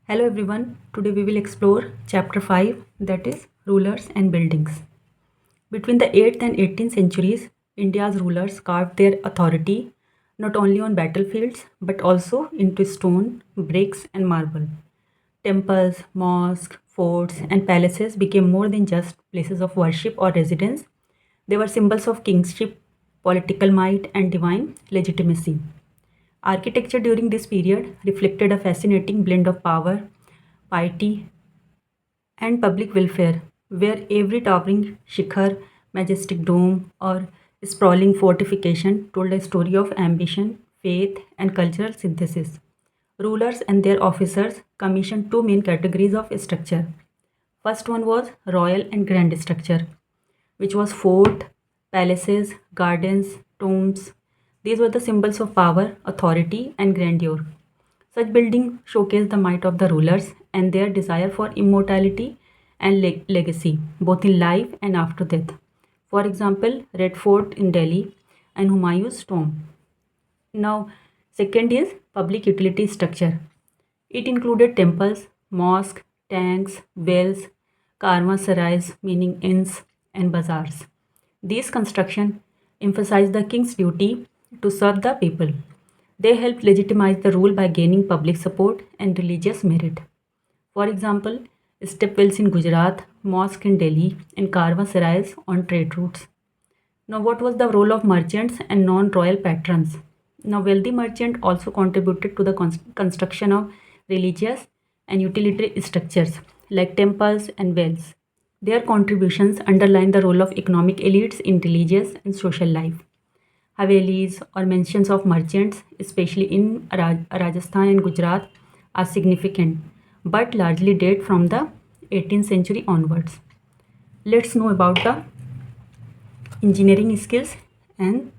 Hello everyone, today we will explore chapter 5, that is rulers and buildings. Between the 8th and 18th centuries, India's rulers carved their authority not only on battlefields but also into stone, bricks, and marble. Temples, mosques, forts, and palaces became more than just places of worship or residence. They were symbols of kingship, political might, and divine legitimacy. Architecture during this period reflected a fascinating blend of power, piety, and public welfare, where every towering shikhar, majestic dome, or sprawling fortification told a story of ambition, faith, and cultural synthesis. Rulers and their officers commissioned two main categories of structure. First one was royal and grand structure, which was fort, palaces, gardens, tombs. These were the symbols of power, authority, and grandeur. Such buildings showcase the might of the rulers and their desire for immortality and legacy, both in life and after death. For example, Red Fort in Delhi and Humayun's tomb. Now, second is public utility structure. It included temples, mosques, tanks, wells, karmasarais, meaning inns, and bazaars. These constructions emphasized the king's duty to serve the people. They helped legitimize the rule by gaining public support and religious merit. For example, stepwells in Gujarat, mosque in Delhi, and karvasarais on trade routes. Now, what was the role of merchants and non-royal patrons? Now, wealthy merchants also contributed to the construction of religious and utilitarian structures like temples and wells. Their contributions underline the role of economic elites in religious and social life. Havelis or mansions of merchants, especially in Rajasthan and Gujarat, are significant but largely date from the 18th century onwards. Let's know about the engineering skills and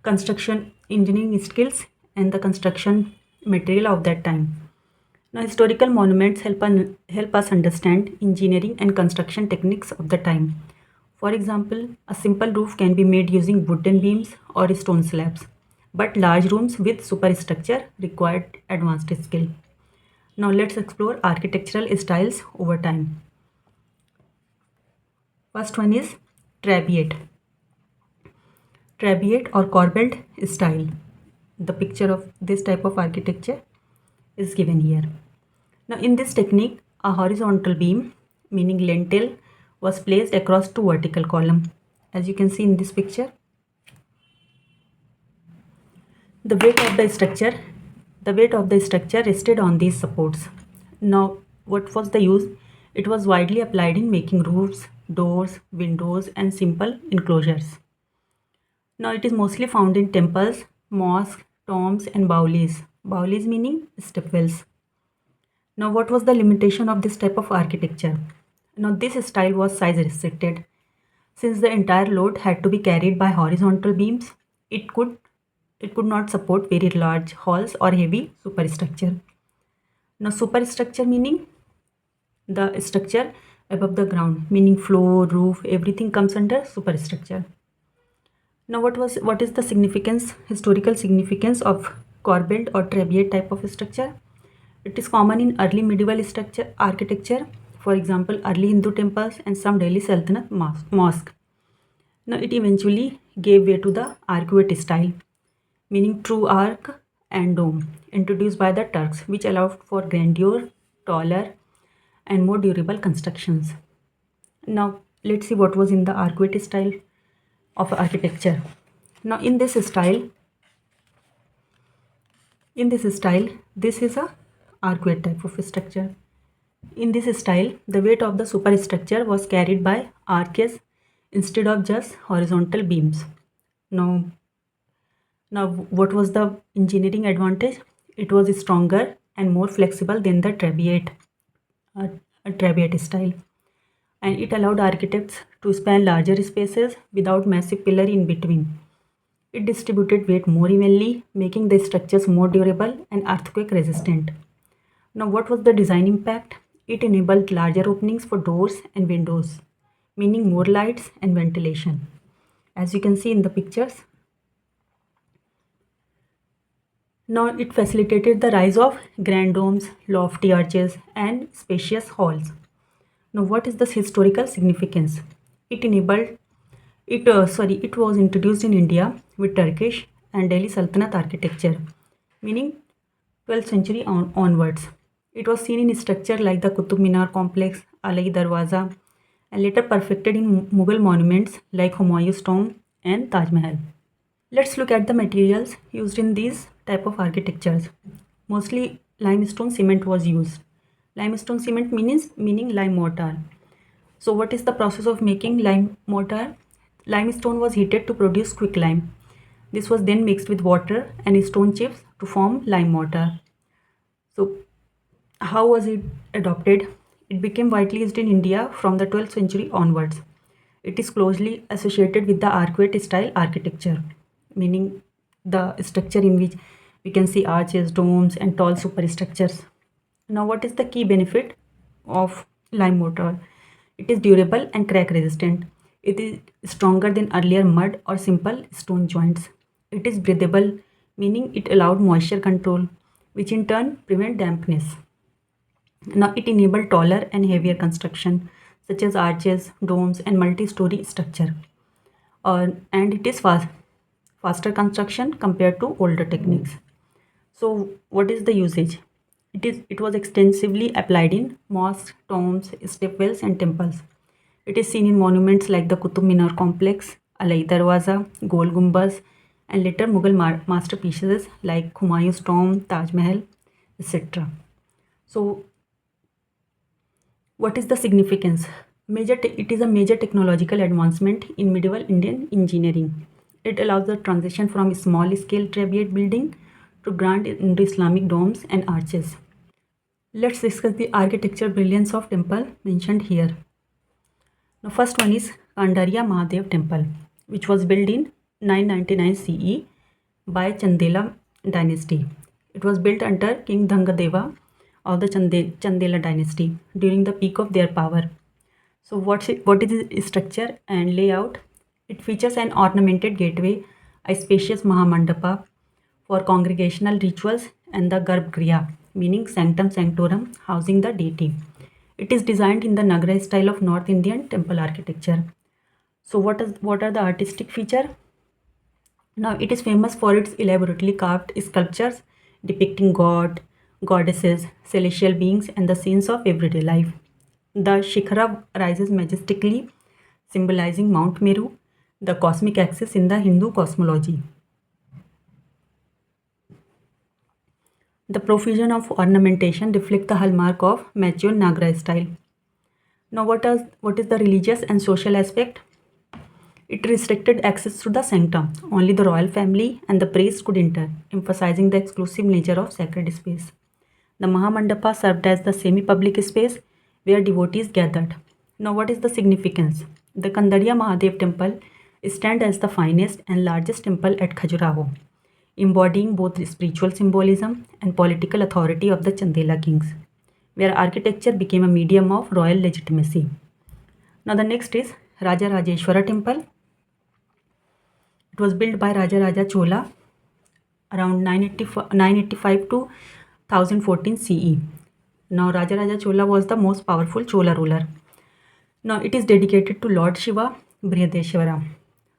construction engineering skills and the construction material of that time. Now, historical monuments help us understand engineering and construction techniques of the time. For example, a simple roof can be made using wooden beams or stone slabs, but large rooms with superstructure required advanced skill. Now, let's explore architectural styles over time. First one is Trabeate. Trabeate or corbelled style. The picture of this type of architecture is given here. Now, in this technique, a horizontal beam, meaning lintel, was placed across two vertical columns. As you can see in this picture, the weight of the structure, the weight of the structure rested on these supports. Now, what was the use? It was widely applied in making roofs, doors, windows, and simple enclosures. Now, it is mostly found in temples, mosques, tombs, and baulis. Baulis meaning stepwells. Now, what was the limitation of this type of architecture? Now, this style was size restricted. Since the entire load had to be carried by horizontal beams, it could not support very large halls or heavy superstructure. Now, superstructure meaning the structure above the ground, meaning floor, roof, everything comes under superstructure. Now, what is the significance, historical significance of corbelled or trabeate type of structure? It is common in early medieval structure architecture, for example, early Hindu temples and some Delhi Sultanate mosque. Now, it eventually gave way to the arcuate style, meaning true arc and dome, introduced by the Turks, which allowed for grandeur, taller, and more durable constructions. Now, let's see what was in the arcuate style of architecture. Now, in this style, this is a arcuate type of structure. In this style, the weight of the superstructure was carried by arches instead of just horizontal beams. Now, now what was the engineering advantage? It was stronger and more flexible than the uh, trabeate style, and it allowed architects to span larger spaces without massive pillar in between. It distributed weight more evenly, making the structures more durable and earthquake resistant. Now, what was the design impact? It enabled larger openings for doors and windows, meaning more lights and ventilation. As you can see in the pictures. Now it facilitated the rise of grand domes, lofty arches, and spacious halls. Now, what is this historical significance? It enabled it was introduced in India with Turkish and Delhi Sultanate architecture, meaning 12th century onwards. It was seen in structure like the Qutub Minar complex, Alai Darwaza, and later perfected in Mughal monuments like Humayun's tomb and Taj Mahal. Let's look at the materials used in these type of architectures. Mostly limestone cement was used. Limestone cement meaning lime mortar. So what is the process of making lime mortar? Limestone was heated to produce quicklime. This was then mixed with water and stone chips to form lime mortar. So how was it adopted? It became widely used in India from the 12th century onwards. It is closely associated with the arcuate style architecture, meaning the structure in which we can see arches, domes, and tall superstructures. Now, what is the key benefit of lime mortar? It is durable and crack resistant. It is stronger than earlier mud or simple stone joints. It is breathable, meaning it allowed moisture control, which in turn prevent dampness. Now it enabled taller and heavier construction such as arches, domes, and multi-story structure. And it is faster construction compared to older techniques. So what is the usage? It was extensively applied in mosques, tombs, stepwells, and temples. It is seen in monuments like the Qutub Minar complex, Alai Darwaza, Gol Gumbaz, and later Mughal masterpieces like Humayun's tomb, Taj Mahal, etc. So what is the significance? It is a major technological advancement in medieval Indian engineering. It allows the transition from small scale Trabeate building to grand Indo-Islamic domes and arches. Let's discuss the architecture brilliance of temple mentioned here. Now first one is Kandariya Mahadev Temple, which was built in 999 CE by Chandela dynasty. It was built under King Dhangadeva of the Chandela dynasty during the peak of their power. So what is its structure and layout? It features an ornamented gateway, a spacious Mahamandapa for congregational rituals, and the Garbhagriha, meaning sanctum sanctorum, housing the deity. It is designed in the Nagara style of North Indian temple architecture. So what are the artistic feature? Now it is famous for its elaborately carved sculptures depicting goddesses, celestial beings, and the scenes of everyday life. The Shikhara rises majestically, symbolizing Mount Meru, the cosmic axis in the Hindu cosmology. The profusion of ornamentation reflect the hallmark of mature Nagara style. Now what is the religious and social aspect? It restricted access to the sanctum. Only the royal family and the priests could enter, emphasizing the exclusive nature of sacred space. The Mahamandapa served as the semi-public space where devotees gathered. Now what is the significance? The Kandariya Mahadev temple stands as the finest and largest temple at Khajuraho, embodying both spiritual symbolism and political authority of the Chandela kings, where architecture became a medium of royal legitimacy. Now the next is Raja Rajeshwara temple. It was built by Raja Raja Chola around 985 to 1014 CE. Now Raja Raja Chola was the most powerful Chola ruler. Now it is dedicated to Lord Shiva Brihadeshwara.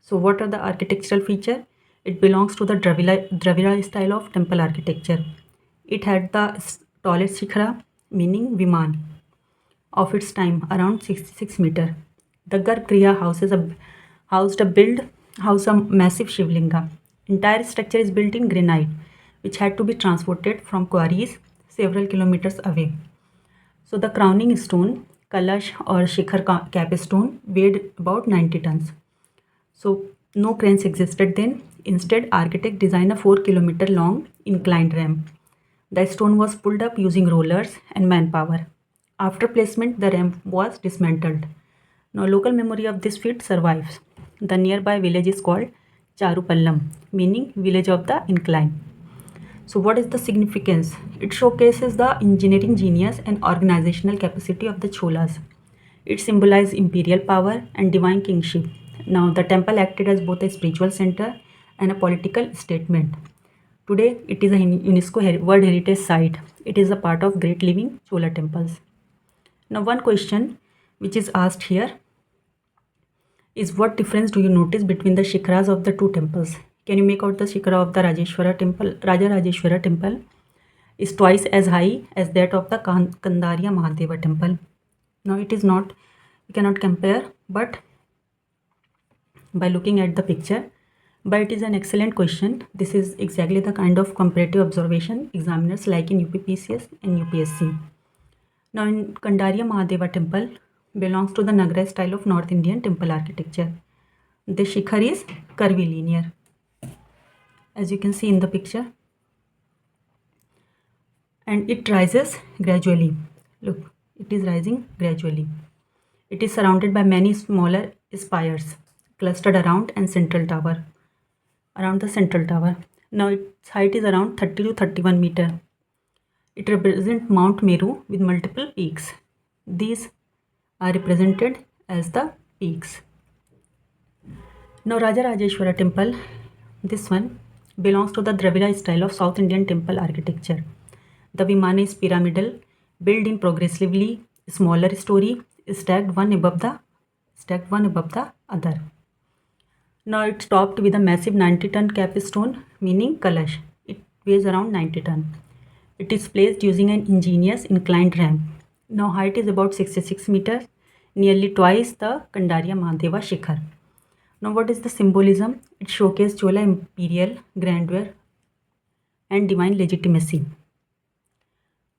So what are the architectural features? It belongs to the Dravida style of temple architecture. It had the tallest shikhara, meaning Viman, of its time, around 66 meter. The Garbhagriha housed a massive Shivlinga. Entire structure is built in granite, which had to be transported from quarries several kilometers away. So the crowning stone, Kalash or Shikhar capstone, weighed about 90 tons. So no cranes existed then. Instead, architect designed a 4-kilometer long inclined ramp. The stone was pulled up using rollers and manpower. After placement, the ramp was dismantled. Now local memory of this feat survives. The nearby village is called Charupallam, meaning village of the incline. So what is the significance? It showcases the engineering genius and organizational capacity of the Cholas. It symbolizes imperial power and divine kingship. Now the temple acted as both a spiritual center and a political statement. Today, it is a UNESCO World Heritage Site. It is a part of Great Living Chola temples. Now, one question which is asked here is, what difference do you notice between the shikharas of the two temples? Can you make out the shikhara of the Rajeshwara temple? Raja Rajeshwara temple is twice as high as that of the Kandariya Mahadeva temple. Now, it is not, you cannot compare, but by looking at the picture, but it is an excellent question. This is exactly the kind of comparative observation examiners like in UPPCS and UPSC. Now, in Kandariya Mahadeva temple belongs to the Nagara style of North Indian temple architecture. The shikhar is curvilinear, as you can see in the picture, and it rises gradually. Look, it is rising gradually. It is surrounded by many smaller spires clustered around the central tower. Now its height is around 30 to 31 meter. It represents Mount Meru with multiple peaks. These are represented as the peaks. Now Raja Rajeshwara temple, this one, belongs to the Dravida style of South Indian temple architecture. The Vimana is pyramidal, built in progressively smaller story, stacked one above the other. Now it's topped with a massive 90-ton capstone, meaning Kalash. It weighs around 90 ton. It is placed using an ingenious inclined ramp. Now height is about 66 meters, nearly twice the Kandariya Mahadeva Shikhar. Now what is the symbolism? It showcases Chola imperial grandeur and divine legitimacy.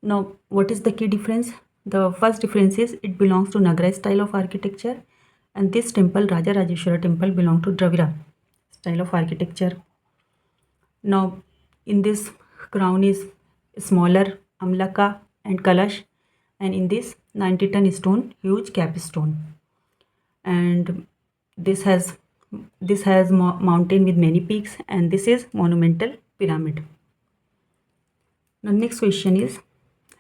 Now what is the key difference? The first difference is it belongs to Nagara style of architecture, and this temple, Raja Rajeshwara temple, belongs to Dravida style of architecture. Now in this crown is smaller Amlaka and Kalash, and in this 90-ton stone, huge capstone. And this has mountain with many peaks, and this is monumental pyramid. Now next question is,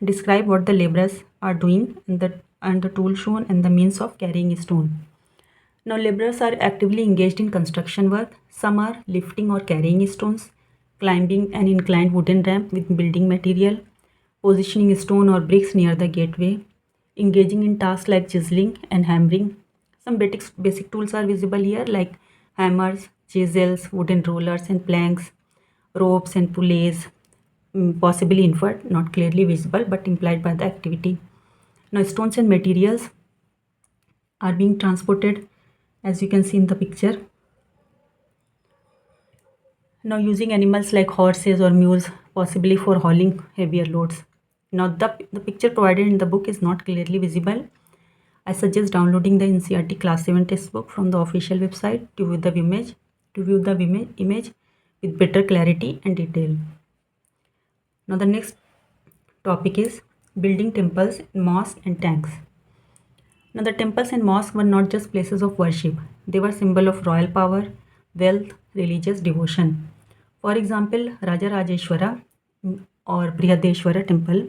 describe what the laborers are doing and the tool shown and the means of carrying stone. Now laborers are actively engaged in construction work. Some are lifting or carrying stones, climbing an inclined wooden ramp with building material, positioning stone or bricks near the gateway, engaging in tasks like chiseling and hammering. Some basic tools are visible here, like hammers, chisels, wooden rollers and planks, ropes and pulleys, possibly inferred, not clearly visible but implied by the activity. Now stones and materials are being transported, as you can see in the picture. Now using animals like horses or mules, possibly for hauling heavier loads. Now the picture provided in the book is not clearly visible. I suggest downloading the NCERT Class 7 textbook from the official website to view the image with better clarity and detail. Now the next topic is building temples, mosques and tanks. Now the temples and mosques were not just places of worship. They were symbol of royal power, wealth, religious devotion. For example, Raja Rajeshwara or Brihadeshwara temple,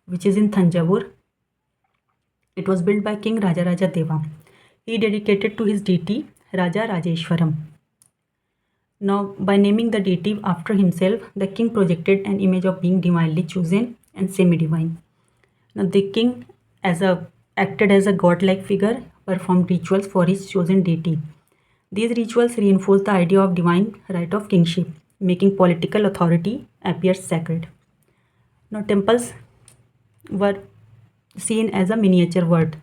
which is in Thanjavur, it was built by King Rajaraja Deva. He dedicated to his deity Raja Rajeshwaram. Now, by naming the deity after himself, the king projected an image of being divinely chosen and semi-divine. Now, the king acted as a godlike figure, performed rituals for his chosen deity. These rituals reinforce the idea of divine right of kingship, making political authority appear sacred. Now, temples were seen as a miniature world.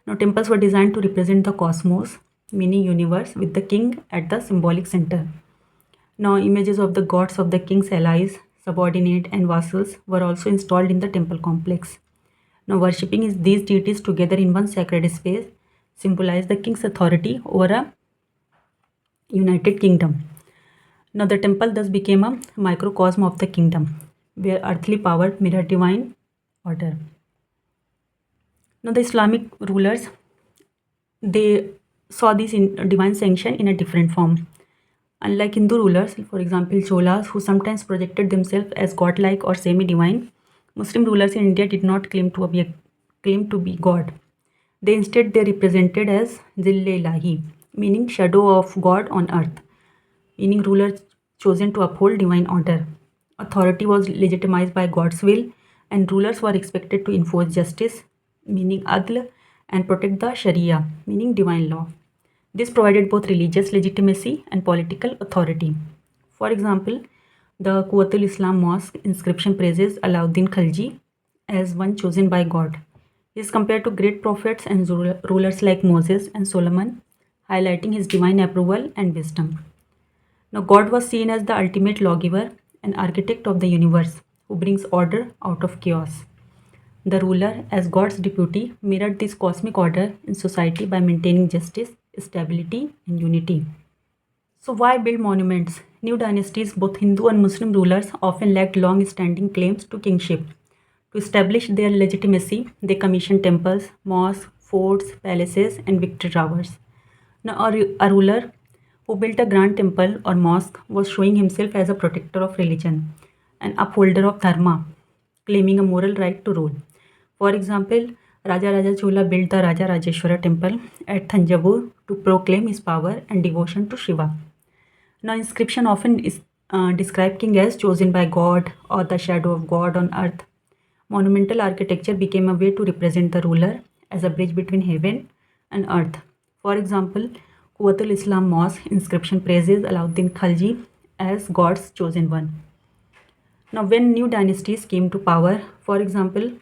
Now, temples were designed to represent the cosmos, meaning universe, with the king at the symbolic center. Now, images of the gods of the king's allies, subordinate and vassals were also installed in the temple complex. Now, worshipping these deities together in one sacred space symbolized the king's authority over a united kingdom. Now, the temple thus became a microcosm of the kingdom, where earthly power mirrored divine order. Now, the Islamic rulers, they saw this divine sanction in a different form. Unlike Hindu rulers, for example, Cholas, who sometimes projected themselves as godlike or semi-divine, Muslim rulers in India did not claim to be God. They represented as Zille-Ilahi, meaning shadow of God on earth, meaning rulers chosen to uphold divine order. Authority was legitimized by God's will, and rulers were expected to enforce justice, meaning adl, and protect the Sharia, meaning divine law. This provided both religious legitimacy and political authority. For example, the Quwwatul Islam Mosque inscription praises Alauddin Khalji as one chosen by God. He is compared to great prophets and rulers like Moses and Solomon, highlighting his divine approval and wisdom. Now, God was seen as the ultimate lawgiver and architect of the universe who brings order out of chaos. The ruler, as God's deputy, mirrored this cosmic order in society by maintaining justice, stability, and unity. So, why build monuments? New dynasties, both Hindu and Muslim rulers, often lacked long standing claims to kingship. To establish their legitimacy, they commissioned temples, mosques, forts, palaces, and victory towers. Now, a ruler who built a grand temple or mosque was showing himself as a protector of religion, an upholder of dharma, claiming a moral right to rule. For example, Raja Raja Chola built the Raja Rajeshwara temple at Thanjavur to proclaim his power and devotion to Shiva. Now, inscription often is describe king as chosen by God or the shadow of God on earth. Monumental architecture became a way to represent the ruler as a bridge between heaven and earth. For example, Quwwatul Islam Mosque inscription praises Alauddin Khalji as God's chosen one. Now, when new dynasties came to power, for example,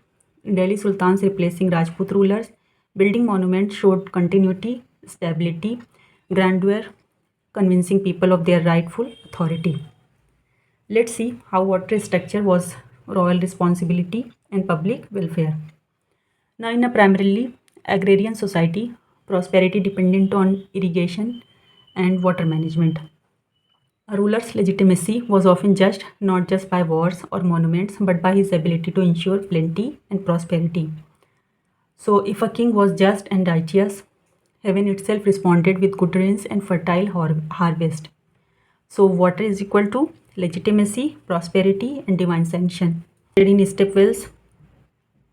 Delhi Sultans replacing Rajput rulers, building monuments showed continuity, stability, grandeur, convincing people of their rightful authority. Let's see how water structure was royal responsibility and public welfare. Now, in a primarily agrarian society, prosperity dependent on irrigation and water management. A ruler's legitimacy was often judged not just by wars or monuments but by his ability to ensure plenty and prosperity. So, if a king was just and righteous, heaven itself responded with good rains and fertile harvest. So, water is equal to legitimacy, prosperity, and divine sanction. In step wells,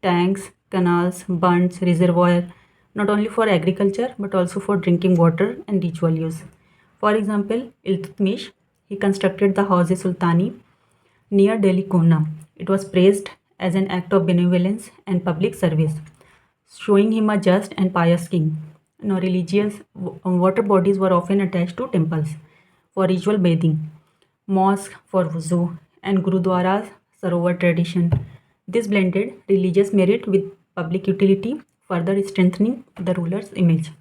tanks, canals, bunds, reservoir, not only for agriculture but also for drinking water and ritual use. For example, Iltutmish, he constructed the Hauz-e-Sultani near Delhi Kuna. It was praised as an act of benevolence and public service, showing him a just and pious king. Now, religious water bodies were often attached to temples for ritual bathing, mosques for wuzu, and gurudwaras sarovar tradition. This blended religious merit with public utility, further strengthening the ruler's image.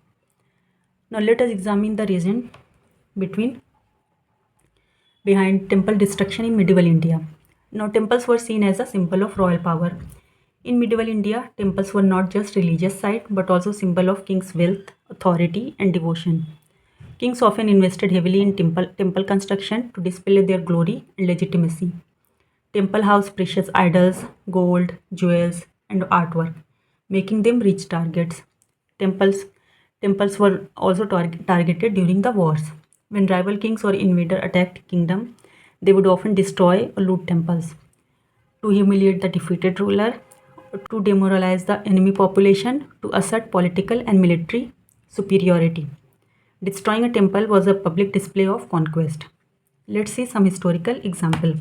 Now, let us examine the reason between behind temple destruction in medieval India. Now, temples were seen as a symbol of royal power. In medieval India, temples were not just religious site but also symbol of king's wealth, authority, and devotion. Kings often invested heavily in temple construction to display their glory and legitimacy. Temple housed precious idols, gold, jewels, and artwork, making them rich targets. Temples Temples were also targeted during the wars. When rival kings or invader attacked kingdom, they would often destroy or loot temples to humiliate the defeated ruler, to demoralize the enemy population, to assert political and military superiority. Destroying a temple was a public display of conquest. Let's see some historical example.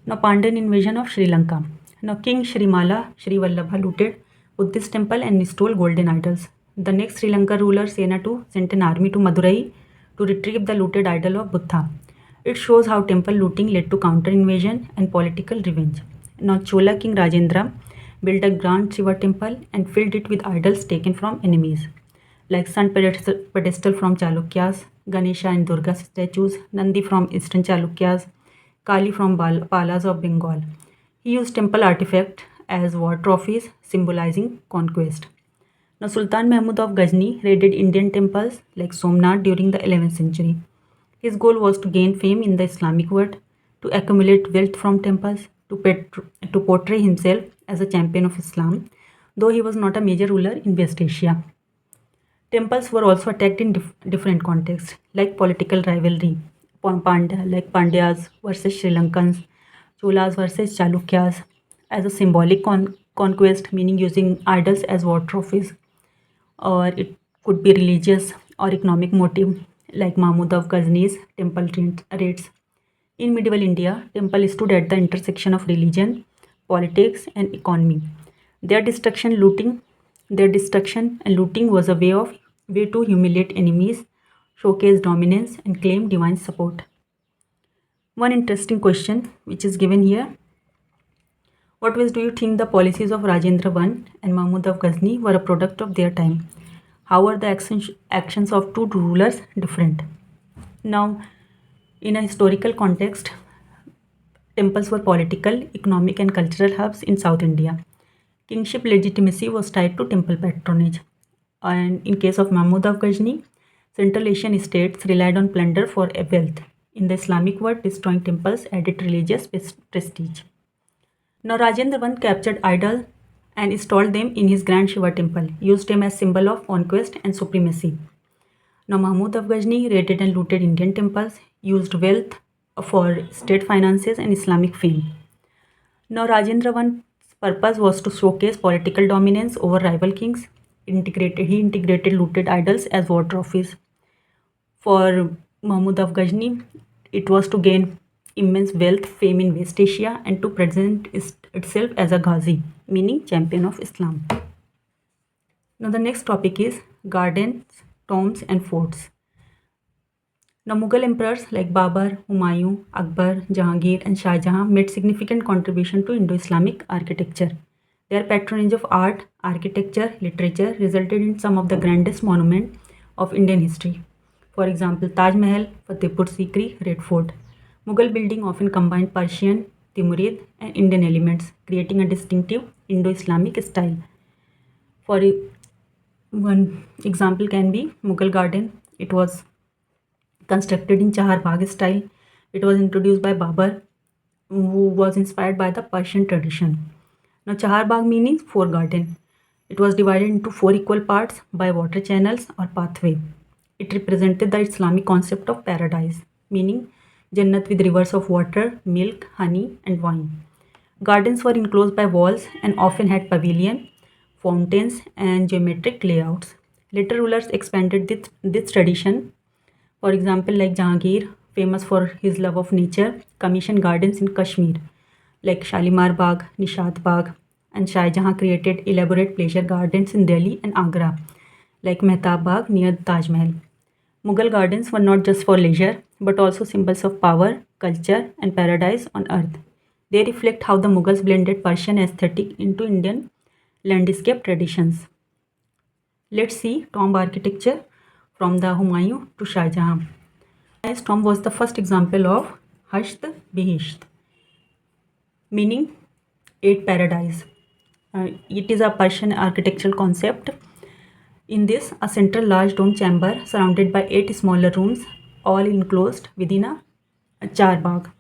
Now, Pandyan invasion of Sri Lanka. Now, King Shrimala Srivallabha looted Buddhist temple and stole golden idols. The next Sri Lanka ruler Senatu sent an army to Madurai to retrieve the looted idol of Buddha. It shows how temple looting led to counter invasion and political revenge. Now, Chola King Rajendra built a grand Shiva temple and filled it with idols taken from enemies, like sun pedestal from Chalukyas, Ganesha and Durga statues, Nandi from eastern Chalukyas, Kali from Palas of Bengal. He used temple artifacts as war trophies, symbolizing conquest. Now, Sultan Mahmud of Ghazni raided Indian temples like Somnath during the 11th century. His goal was to gain fame in the Islamic world, to accumulate wealth from temples, to portray himself as a champion of Islam, though he was not a major ruler in West Asia. Temples were also attacked in different contexts, like political rivalry, Pandyas versus Sri Lankans, Cholas versus Chalukyas, as a symbolic conquest, meaning using idols as war trophies, or it could be religious or economic motive, like Mahmud of Ghazni's temple rates. In medieval India, temple stood at the intersection of religion, politics, and economy. Their destruction and looting was a way to humiliate enemies, showcase dominance, and claim divine support. One interesting question which is given here: what ways do you think the policies of Rajendra I and Mahmud of Ghazni were a product of their time? How are the actions of two rulers different? Now, in a historical context, temples were political, economic, and cultural hubs in South India. Kingship legitimacy was tied to temple patronage. And in case of Mahmud of Ghazni, Central Asian states relied on plunder for wealth. In the Islamic world, destroying temples added religious prestige. Now Rajendra I captured idols and installed them in his grand Shiva temple, used them as symbol of conquest and supremacy. Now Mahmud of Ghazni raided and looted Indian temples, used wealth for state finances and Islamic fame. Now Rajendra I's purpose was to showcase political dominance over rival kings. He integrated looted idols as war trophies. For Mahmud of Ghazni, it was to gain immense wealth, fame in West Asia, and to present itself as a Ghazi, meaning champion of Islam. Now the next topic is gardens, tombs, and forts. Now Mughal emperors like Babur, Humayun, Akbar, Jahangir, and Shah Jahan made significant contribution to Indo-Islamic architecture. Their patronage of art, architecture, literature resulted in some of the grandest monuments of Indian history. For example, Taj Mahal, Fatehpur Sikri, Red Fort. Mughal building often combined Persian, Timurid, and Indian elements, creating a distinctive Indo-Islamic style. For one example can be Mughal garden. It was constructed in Chahar Bagh style. It was introduced by Babur, who was inspired by the Persian tradition. Now Chahar Bagh meaning four garden. It was divided into four equal parts by water channels or pathway. It represented the Islamic concept of paradise, meaning Jannat with rivers of water, milk, honey, and wine. Gardens were enclosed by walls and often had pavilion, fountains, and geometric layouts. Later rulers expanded this tradition. For example, like Jahangir, famous for his love of nature, commissioned gardens in Kashmir, like Shalimar Bagh, Nishat Bagh, and Shah Jahan created elaborate pleasure gardens in Delhi and Agra, like Mehtab Bagh near Taj Mahal. Mughal gardens were not just for leisure, but also symbols of power, culture, and paradise on earth. They reflect how the Mughals blended Persian aesthetic into Indian landscape traditions. Let's see tomb architecture from the Humayun to Shah Jahan. Humayun's tomb was the first example of Hasht Bihisht, meaning eight paradise. It is a Persian architectural concept. In this, a central large dome chamber surrounded by eight smaller rooms, all enclosed within a charbagh.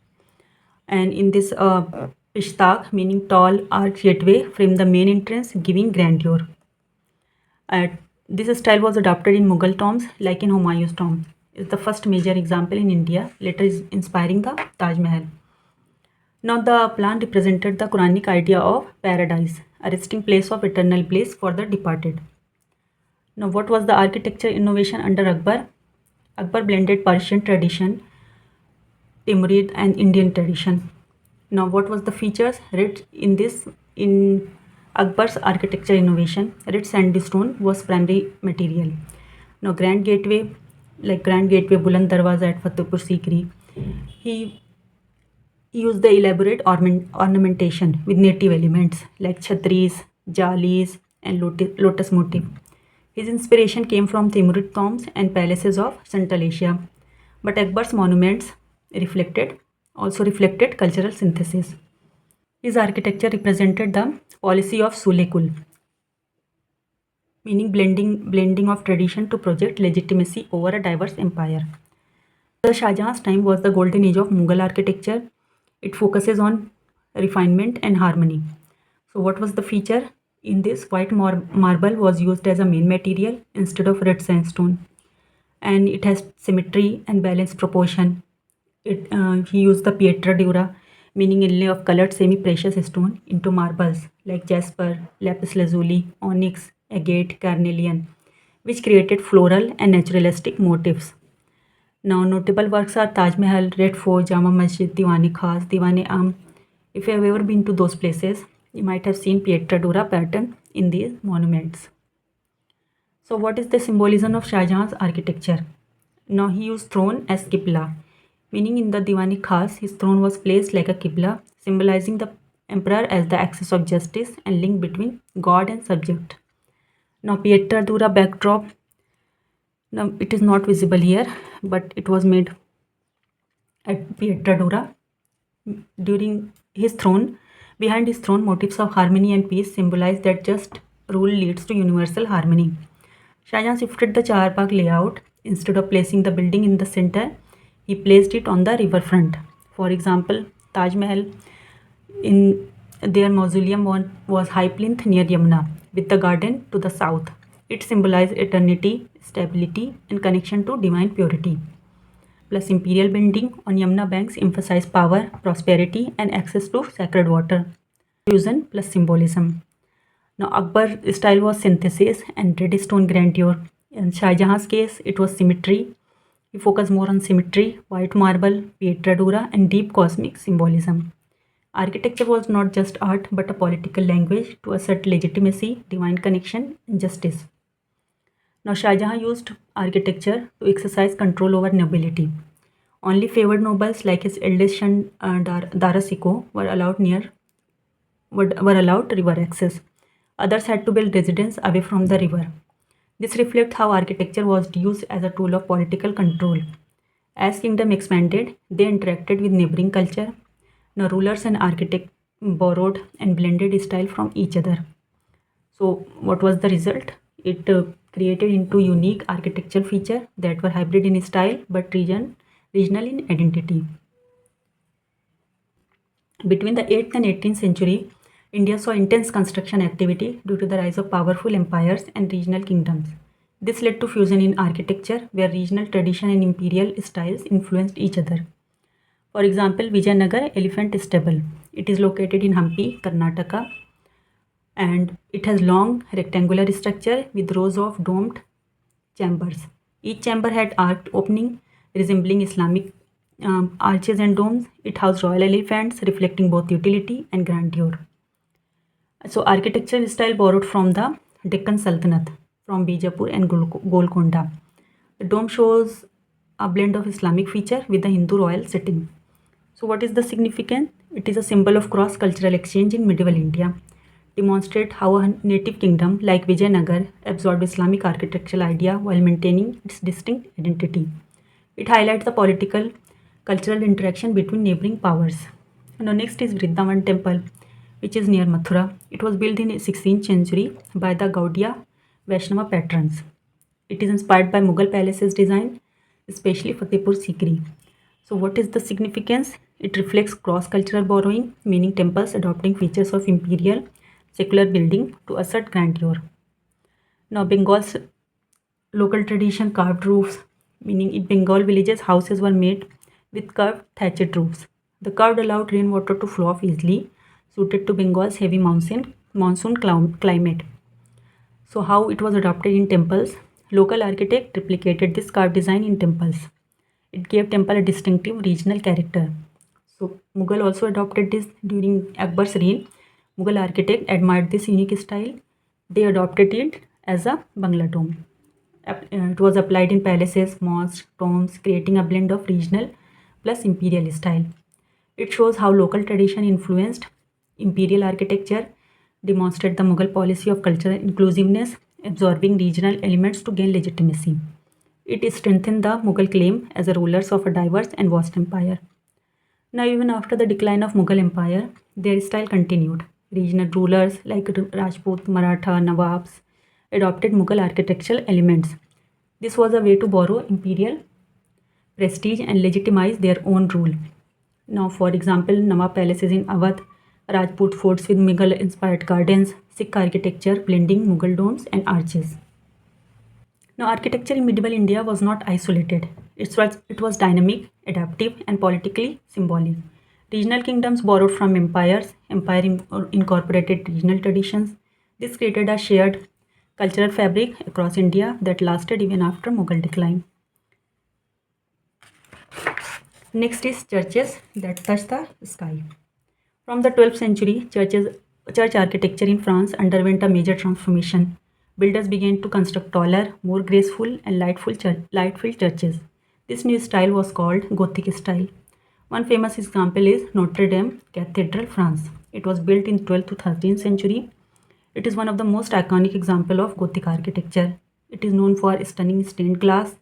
And in this, Pishtag, meaning tall arch gateway, framed the main entrance, giving grandeur. This style was adopted in Mughal tombs, like in Humayun's tomb. It's the first major example in India, later is inspiring the Taj Mahal. Now the plan represented the Quranic idea of paradise, a resting place of eternal bliss for the departed. Now what was the architecture innovation under Akbar? Akbar blended Persian tradition, Timurid, and Indian tradition. Now what was the features? In Akbar's architecture innovation, red sandstone was primary material. Now Grand Gateway, like Grand Gateway Buland Darwaza at Fatehpur Sikri, he used the elaborate ornamentation with native elements like chhatris, jalis, and lotus motif. His inspiration came from Timurid tombs and palaces of Central Asia, but Akbar's monuments also reflected cultural synthesis. His architecture represented the policy of Sule-Kul, meaning blending of tradition to project legitimacy over a diverse empire. The Shah Jahan's time was the golden age of Mughal architecture. It focuses on refinement and harmony. So what was the feature? In this, white marble was used as a main material instead of red sandstone, and it has symmetry and balanced proportion. He used the pietra dura, meaning inlay of colored semi-precious stone into marbles like jasper, lapis lazuli, onyx, agate, carnelian, which created floral and naturalistic motifs. Now, notable works are Taj Mahal, Red Fort, Jama Masjid, Diwani Khas, Diwani Am. If you have ever been to those places, you might have seen Pietra pattern in these monuments. So, what is the symbolism of Shah Jahan's architecture? Now, he used throne as Qibla, meaning in the Diwani Khas, his throne was placed like a Qibla, symbolizing the emperor as the axis of justice and link between god and subject. Now, Pietra backdrop. Now, it is not visible here, but it was made at Pietra during his throne. Behind his throne, motifs of harmony and peace symbolize that just rule leads to universal harmony. Shah Jahan shifted the Chahar layout. Instead of placing the building in the center, he placed it on the riverfront. For example, Taj Mahal in their mausoleum was high plinth near Yamuna, with the garden to the south. It symbolized eternity, stability, and connection to divine purity. Plus, imperial building on Yamuna banks emphasize power, prosperity, and access to sacred water. Fusion plus symbolism. Now, Akbar style was synthesis and red stone grandeur. In Shah Jahan's case, it was symmetry. He focused more on symmetry, white marble, Pietra and deep cosmic symbolism. Architecture was not just art but a political language to assert legitimacy, divine connection, and justice. Now, Shah Jahan used architecture to exercise control over nobility. Only favored nobles like his eldest son Dara Shikoh were allowed river access. Others had to build residences away from the river. This reflects how architecture was used as a tool of political control. As kingdom expanded, they interacted with neighboring culture. Now, rulers and architects borrowed and blended style from each other. So, what was the result? It created into unique architectural feature that were hybrid in style but regional in identity. Between the 8th and 18th century, India saw intense construction activity due to the rise of powerful empires and regional kingdoms. This led to fusion in architecture where regional tradition and imperial styles influenced each other. For example, Vijayanagar Elephant Stable. It is located in Hampi, Karnataka, and it has long rectangular structure with rows of domed chambers. Each chamber had arched opening resembling Islamic arches and domes. It housed royal elephants reflecting both utility and grandeur. So architectural style borrowed from the Deccan Sultanate from Bijapur and Golconda. The dome shows a blend of Islamic feature with the Hindu royal setting. So what is the significance? It is a symbol of cross-cultural exchange in medieval India. Demonstrate how a native kingdom like Vijayanagar absorbed Islamic architectural idea while maintaining its distinct identity. It highlights the political, cultural interaction between neighboring powers. Now next is Vrindavan Temple, which is near Mathura. It was built in 16th century by the Gaudiya Vaishnava patrons. It is inspired by Mughal palaces design, especially Fatehpur Sikri. So what is the significance? It reflects cross-cultural borrowing, meaning temples adopting features of imperial secular building to assert grandeur. Now Bengal's local tradition carved roofs, meaning in Bengal villages houses were made with curved thatched roofs. The curved allowed rainwater to flow off easily, suited to Bengal's heavy monsoon climate. So how it was adopted in temples? Local architect replicated this carved design in temples. It gave temple a distinctive regional character. So Mughal also adopted this during Akbar's reign. Mughal architect admired this unique style. They adopted it as a Bangla dome. It was applied in palaces, mosques, tombs, creating a blend of regional plus imperial style. It shows how local tradition influenced imperial architecture, demonstrate the Mughal policy of cultural inclusiveness, absorbing regional elements to gain legitimacy. It strengthened the Mughal claim as the rulers of a diverse and vast empire. Now, even after the decline of Mughal Empire, their style continued. Regional rulers like Rajput, Maratha, Nawabs adopted Mughal architectural elements. This was a way to borrow imperial prestige and legitimize their own rule. Now, for example, Nawab palaces in Awadh, Rajput forts with Mughal-inspired gardens, Sikh architecture blending Mughal domes and arches. Now, architecture in medieval India was not isolated. It was dynamic, adaptive, and politically symbolic. Regional kingdoms borrowed from empires, incorporated regional traditions. This created a shared cultural fabric across India that lasted even after Mughal decline. Next is churches that touch the sky. From the 12th century, church architecture in France underwent a major transformation. Builders began to construct taller, more graceful, and light-filled churches. This new style was called Gothic style. One famous example is Notre Dame Cathedral, France. It was built in 12th to 13th century. It is one of the most iconic example of Gothic architecture. It is known for stunning stained glass,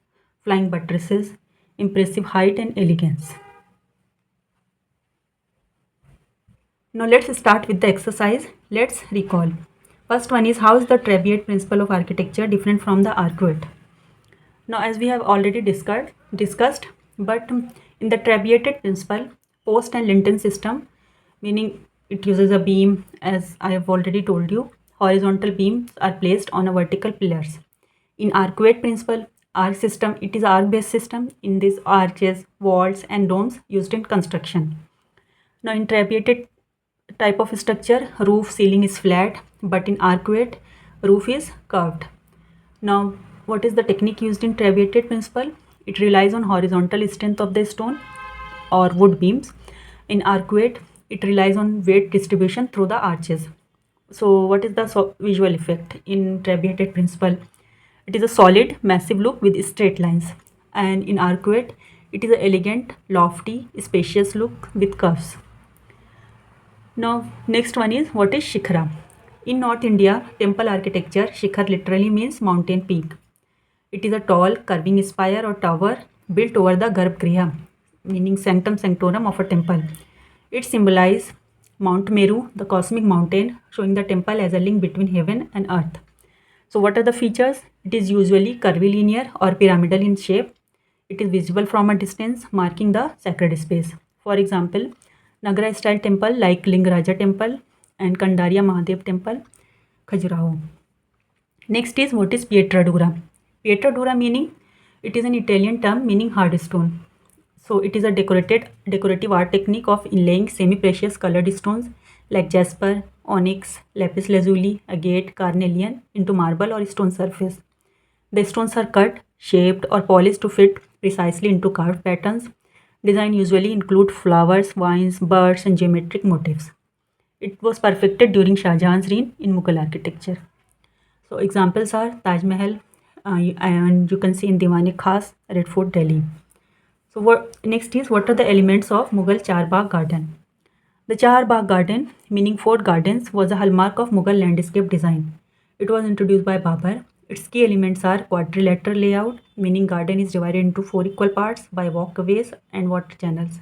flying buttresses, impressive height, and elegance. Now let's start with the exercise. Let's recall. First one is, how is the Trabeate principle of architecture different from the Arcuate? Now, as we have already discussed, but in the Trabeated principle, post and lintel system, meaning it uses a beam, as I have already told you, horizontal beams are placed on a vertical pillars. In Arcuate principle, arch system, it is arc-based system. In these arches, walls, and domes used in construction. Now, in Trabeated type of structure, roof ceiling is flat, but in Arcuate, roof is curved. Now, what is the technique used in Trabeated principle? It relies on horizontal strength of the stone or wood beams. In Arcuate, it relies on weight distribution through the arches. So, what is the visual effect in Trabeated principle? It is a solid, massive look with straight lines, and in Arcuate, it is an elegant, lofty, spacious look with curves. Now, next one is, what is Shikhara? In North India, temple architecture, Shikhar literally means mountain peak. It is a tall, curving spire or tower built over the Garbhagriha, meaning sanctum sanctorum of a temple. It symbolizes Mount Meru, the cosmic mountain, showing the temple as a link between heaven and earth. So, what are the features? It is usually curvilinear or pyramidal in shape. It is visible from a distance, marking the sacred space. For example, Nagara style temple like Lingaraja temple and Kandaria Mahadev temple, Khajuraho. Next is, what is Pietra dura? Pietra dura meaning, it is an Italian term meaning hard stone. So it is a decorative art technique of inlaying semi-precious colored stones like jasper, onyx, lapis lazuli, agate, carnelian into marble or stone surface. The stones are cut, shaped, or polished to fit precisely into carved patterns. Design usually include flowers, vines, birds, and geometric motifs. It was perfected during Shah Jahan's reign in Mughal architecture. So examples are Taj Mahal, and you can see in Diwan-e-Khas, Red Fort, Delhi. So what next is, what are the elements of Mughal Char Bagh Garden? The Char Bagh Garden, meaning four gardens, was a hallmark of Mughal landscape design. It was introduced by Babur. Its key elements are quadrilateral layout, meaning garden is divided into four equal parts by walkways and water channels.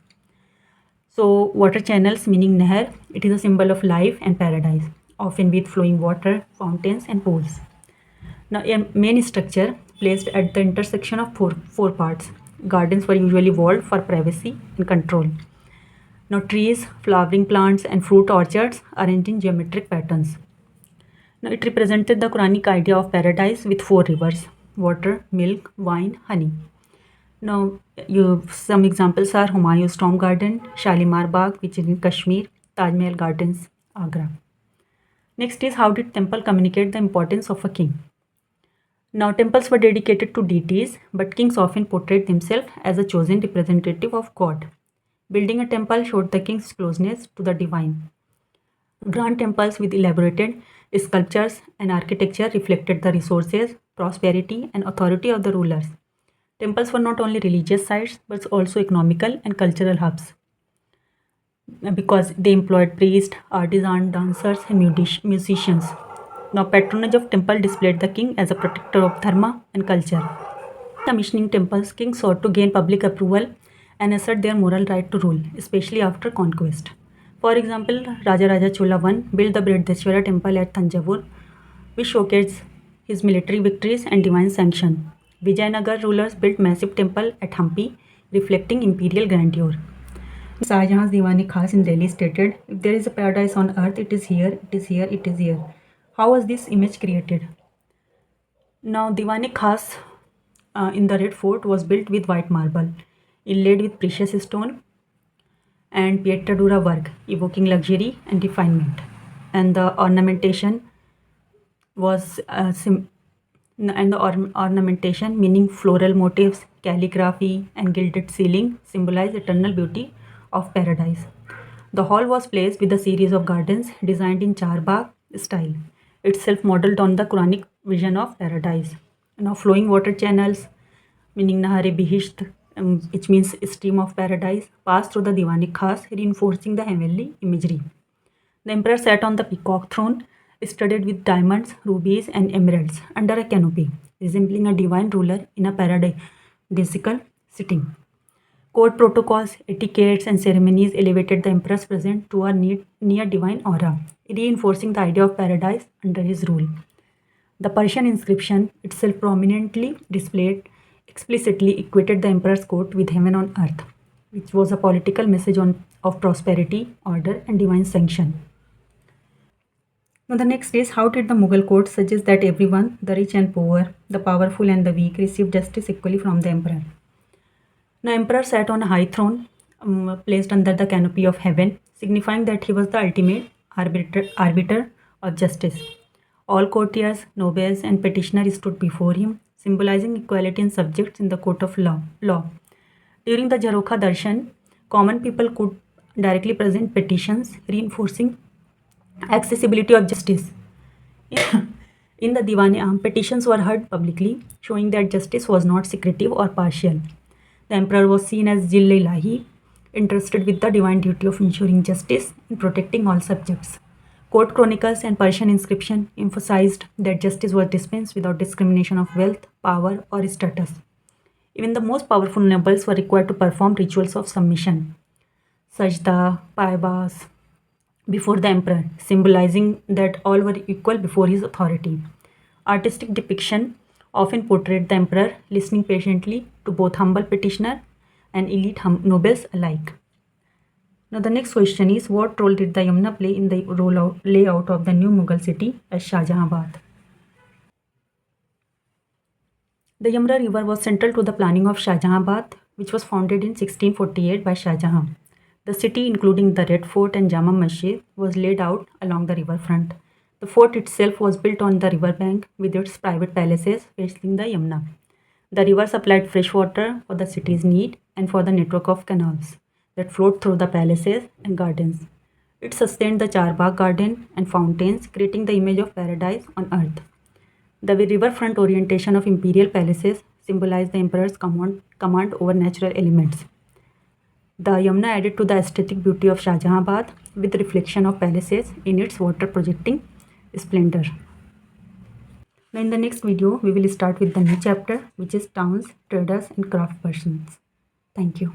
So water channels meaning Nehar, it is a symbol of life and paradise, often with flowing water, fountains and pools. Now a main structure placed at the intersection of four parts. Gardens were usually walled for privacy and control. Now trees, flowering plants and fruit orchards arranged in geometric patterns. Now it represented the Quranic idea of paradise with four rivers: water, milk, wine, honey. Now some examples are Humayun's Tomb Garden, Shalimar Bagh, which is in Kashmir, Taj Mahal Gardens, Agra. Next is, how did temple communicate the importance of a king? Now temples were dedicated to deities, but kings often portrayed themselves as a chosen representative of God. Building a temple showed the king's closeness to the divine. Grand temples with elaborated sculptures and architecture reflected the resources, prosperity, and authority of the rulers. Temples were not only religious sites but also economical and cultural hubs because they employed priests, artisans, dancers, and musicians. Now, patronage of temple displayed the king as a protector of dharma and culture. Commissioning temples, kings sought to gain public approval and assert their moral right to rule, especially after conquest. For example, Raja Chola I built the Brihdeshwara temple at Tanjavur, which showcased his military victories and divine sanction. Vijayanagar rulers built massive temple at Hampi, reflecting imperial grandeur. Shah Jahan's Diwan-e-Khas in Delhi stated, "If there is a paradise on earth, it is here, it is here, it is here." How was this image created? Now, Diwan-e-Khas in the Red Fort was built with white marble, inlaid with precious stone and Pietra dura work, evoking luxury and refinement. And the ornamentation was and the ornamentation, meaning floral motifs, calligraphy, and gilded ceiling, symbolize eternal beauty of paradise. The hall was placed with a series of gardens designed in Charbagh style, itself modeled on the Quranic vision of paradise. Now, flowing water channels, meaning Nahare Bihisht, which means stream of paradise, pass through the Diwani Khas, reinforcing the heavenly imagery. The emperor sat on the peacock throne, studded with diamonds, rubies, and emeralds, under a canopy, resembling a divine ruler in a paradisical sitting. Court protocols, etiquettes, and ceremonies elevated the emperor's presence to a near divine aura, reinforcing the idea of paradise under his rule. The Persian inscription, itself prominently displayed, explicitly equated the emperor's court with heaven on earth, which was a political message of prosperity, order, and divine sanction. Now, the next is, how did the Mughal court suggest that everyone, the rich and poor, the powerful and the weak, received justice equally from the emperor? Now, emperor sat on a high throne placed under the canopy of heaven, signifying that he was the ultimate arbiter of justice. All courtiers, nobles, and petitioners stood before him, symbolizing equality and subjects in the court of law. During the Jarokha Darshan, common people could directly present petitions, reinforcing accessibility of justice. In the Diwan-e-Aam, petitions were heard publicly, showing that justice was not secretive or partial. The emperor was seen as Jil-e-Ilahi, entrusted with the divine duty of ensuring justice and protecting all subjects. Court chronicles and Persian inscription emphasized that justice was dispensed without discrimination of wealth, power, or status. Even the most powerful nobles were required to perform rituals of submission, sajda, paibas, before the emperor, symbolizing that all were equal before his authority. Artistic depiction often portrayed the emperor listening patiently to both humble petitioner and elite nobles alike. Now, the next question is, what role did the Yamuna play in the layout of the new Mughal city as Shahjahanabad? The Yamuna River was central to the planning of Shahjahanabad, which was founded in 1648 by Shah Jahan. The city, including the Red Fort and Jama Masjid, was laid out along the riverfront. The fort itself was built on the riverbank with its private palaces facing the Yamuna. The river supplied fresh water for the city's need and for the network of canals that flowed through the palaces and gardens. It sustained the Charbagh garden and fountains, creating the image of paradise on earth. The riverfront orientation of imperial palaces symbolized the emperor's command over natural elements. The Yamuna added to the aesthetic beauty of Shahjahanabad with reflection of palaces in its water projecting splendor. Now, in the next video, we will start with the new chapter, which is towns, traders, and craft persons. Thank you.